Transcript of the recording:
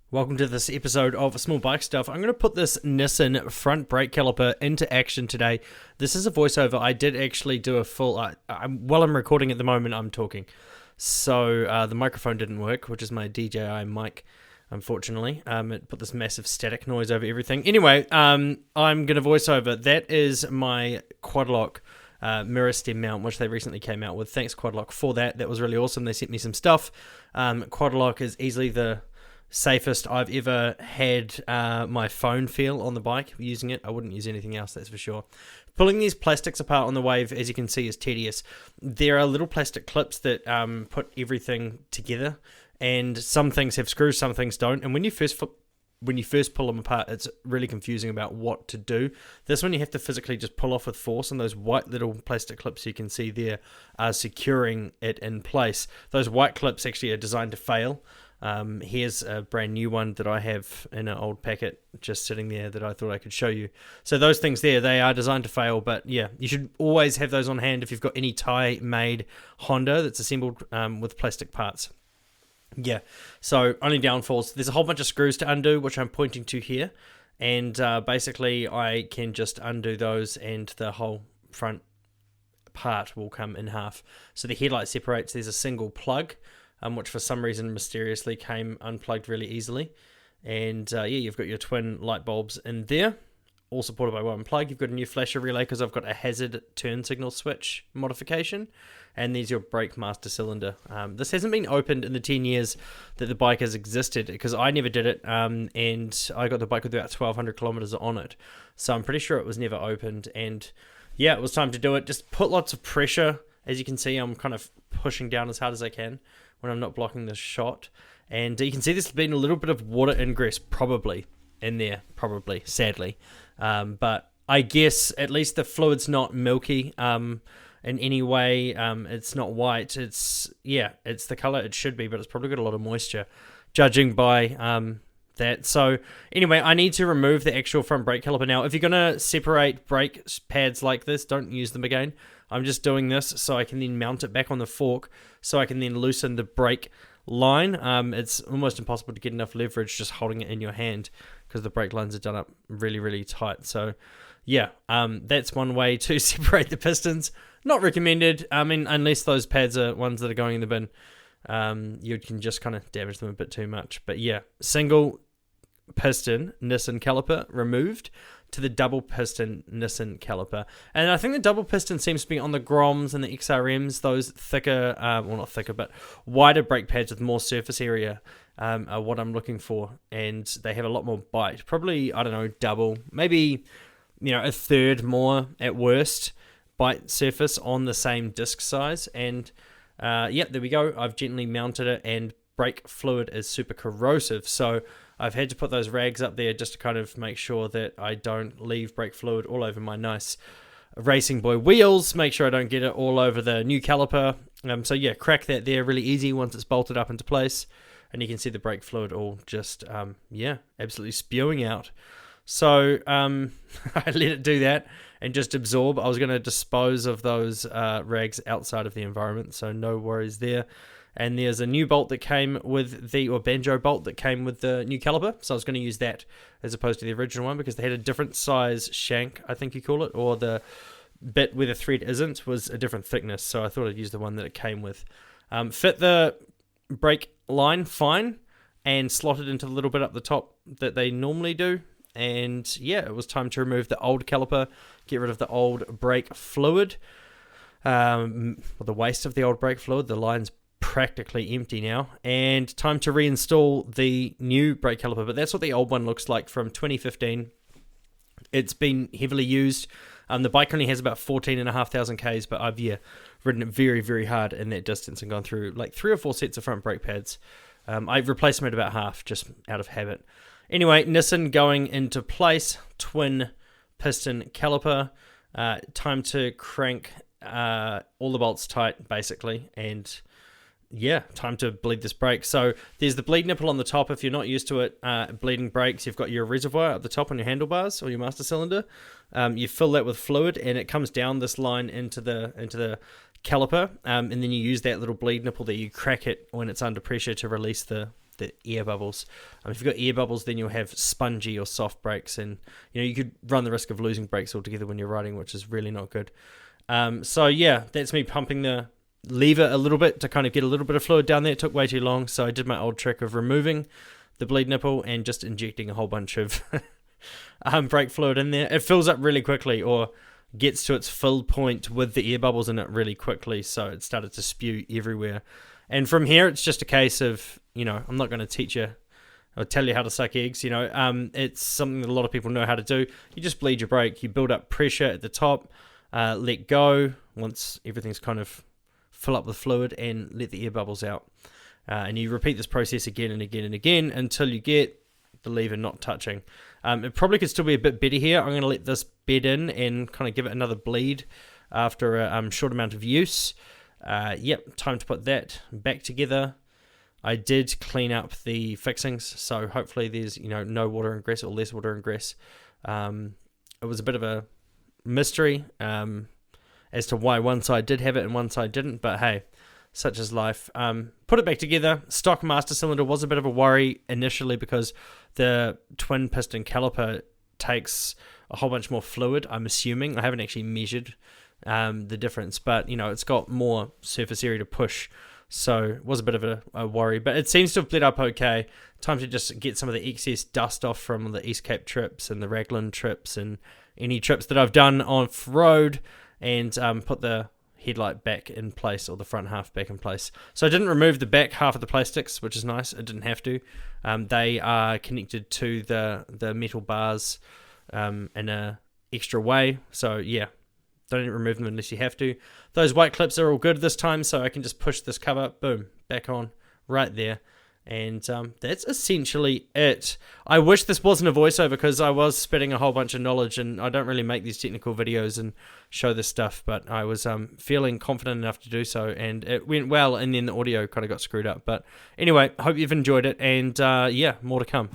Welcome to this episode of Small Bike Stuff. I'm going to put this Nissin front brake caliper into action today. This is a voiceover. I did actually do a full... while I'm recording at the moment, I'm talking. So the microphone didn't work, which is my DJI mic, unfortunately. It put this massive static noise over everything. Anyway, I'm going to voiceover. That is my Quadlock mirror stem mount, which they recently came out with. Thanks, Quadlock, for that. That was really awesome. They sent me some stuff. Quadlock is easily the safest I've ever had my phone feel on the bike using it. I wouldn't use anything else, that's for sure. Pulling these plastics apart on the Wave, as you can see, is tedious. There are little plastic clips that put everything together, and some things have screws, some things don't. And when you first pull them apart, it's really confusing about what to do. This one you have to physically just pull off with force, and those white little plastic clips you can see there are securing it in place. Those white clips actually are designed to fail. Here's a brand new one that I have in an old packet just sitting there that I thought I could show you. So those things there, they are designed to fail, but yeah, you should always have those on hand if you've got any Thai-made Honda that's assembled with plastic parts. Yeah, so only downfalls. There's a whole bunch of screws to undo, which I'm pointing to here, and basically I can just undo those and the whole front part will come in half. So the headlight separates, there's a single plug, which for some reason mysteriously came unplugged really easily. And yeah, you've got your twin light bulbs in there, all supported by one plug. You've got a new flasher relay because I've got a hazard turn signal switch modification. And there's your brake master cylinder. This hasn't been opened in the 10 years that the bike has existed because I never did it, and I got the bike with about 1,200 kilometers on it. So I'm pretty sure it was never opened. And yeah, it was time to do it. Just put lots of pressure. As you can see, I'm kind of pushing down as hard as I can when I'm not blocking the shot. And you can see there's been a little bit of water ingress probably in there, sadly. But I guess at least the fluid's not milky in any way. It's not white. It's the color it should be, but it's probably got a lot of moisture, judging by that. So anyway, I need to remove the actual front brake caliper now. If you're going to separate brake pads like this, don't use them again. I'm just doing this so I can then mount it back on the fork so I can then loosen the brake line. It's almost impossible to get enough leverage just holding it in your hand because the brake lines are done up really, really tight. So yeah, that's one way to separate the pistons. Not recommended. I mean, unless those pads are ones that are going in the bin, you can just kind of damage them a bit too much. But yeah, single piston Nissin caliper removed to the double piston Nissin caliper. And I think the double piston seems to be on the Groms and the XRMs, those thicker, well not thicker, but wider brake pads with more surface area are what I'm looking for. And they have a lot more bite. Probably, I don't know, double, maybe, a third more at worst bite surface on the same disc size. And there we go. I've gently mounted it, and brake fluid is super corrosive. So I've had to put those rags up there just to kind of make sure that I don't leave brake fluid all over my nice Racing Boy wheels. Make sure I don't get it all over the new caliper. So yeah, crack that there really easy once it's bolted up into place. And you can see the brake fluid all just, absolutely spewing out. So I let it do that and just absorb. I was going to dispose of those rags outside of the environment, so no worries there. And there's a new bolt that came with or banjo bolt that came with the new caliper. So I was going to use that as opposed to the original one because they had a different size shank, I think you call it, or the bit where the thread isn't was a different thickness. So I thought I'd use the one that it came with. Fit the brake line fine and slotted into the little bit up the top that they normally do. And yeah, it was time to remove the old caliper, get rid of the old brake fluid, the waste of the old brake fluid. The line's practically empty now, and time to reinstall the new brake caliper. But that's what the old one looks like from 2015. It's been heavily used. The bike only has about 14,500 Ks, but I've ridden it very, very hard in that distance and gone through like 3 or 4 sets of front brake pads. I've replaced them at about half, just out of habit. Anyway, Nissin going into place, twin piston caliper. Time to crank all the bolts tight, basically, and yeah, time to bleed this brake. So there's the bleed nipple on the top. If you're not used to it, bleeding brakes, you've got your reservoir at the top on your handlebars or your master cylinder. You fill that with fluid, and it comes down this line into the caliper, and then you use that little bleed nipple there. You crack it when it's under pressure to release the the air bubbles. If you've got air bubbles, then you'll have spongy or soft brakes, and you could run the risk of losing brakes altogether when you're riding, which is really not good. So yeah, that's me pumping the lever a little bit to kind of get a little bit of fluid down there. It took way too long, so I did my old trick of removing the bleed nipple and just injecting a whole bunch of brake fluid in there. It fills up really quickly, or gets to its full point with the air bubbles in it really quickly, so it started to spew everywhere. And from here, it's just a case of, I'm not going to teach you or tell you how to suck eggs, it's something that a lot of people know how to do. You just bleed your brake, you build up pressure at the top, let go once everything's kind of fill up with fluid, and let the air bubbles out. And you repeat this process again and again and again until you get the lever not touching. It probably could still be a bit better here. I'm going to let this bed in and kind of give it another bleed after a short amount of use. Yep, time to put that back together. I did clean up the fixings, so hopefully there's no water ingress or less water ingress. It was a bit of a mystery as to why one side did have it and one side didn't, but hey, such is life. Put it back together. Stock master cylinder was a bit of a worry initially because the twin piston caliper takes a whole bunch more fluid, I'm assuming. I haven't actually measured the difference, but it's got more surface area to push, so it was a bit of a worry, but it seems to have bled up okay. Time to just get some of the excess dust off from the East Cape trips and the Raglan trips and any trips that I've done off-road, and put the headlight back in place, or the front half back in place. So I didn't remove the back half of the plastics, which is nice. I didn't have to. They are connected to the metal bars in a extra way, so yeah, don't remove them unless you have to. Those white clips are all good this time, so I can just push this cover, boom, back on right there. And that's essentially it. I wish this wasn't a voiceover, because I was spitting a whole bunch of knowledge, and I don't really make these technical videos and show this stuff, but I was feeling confident enough to do so, and it went well, and then the audio kind of got screwed up. But anyway, I hope you've enjoyed it, and yeah, more to come.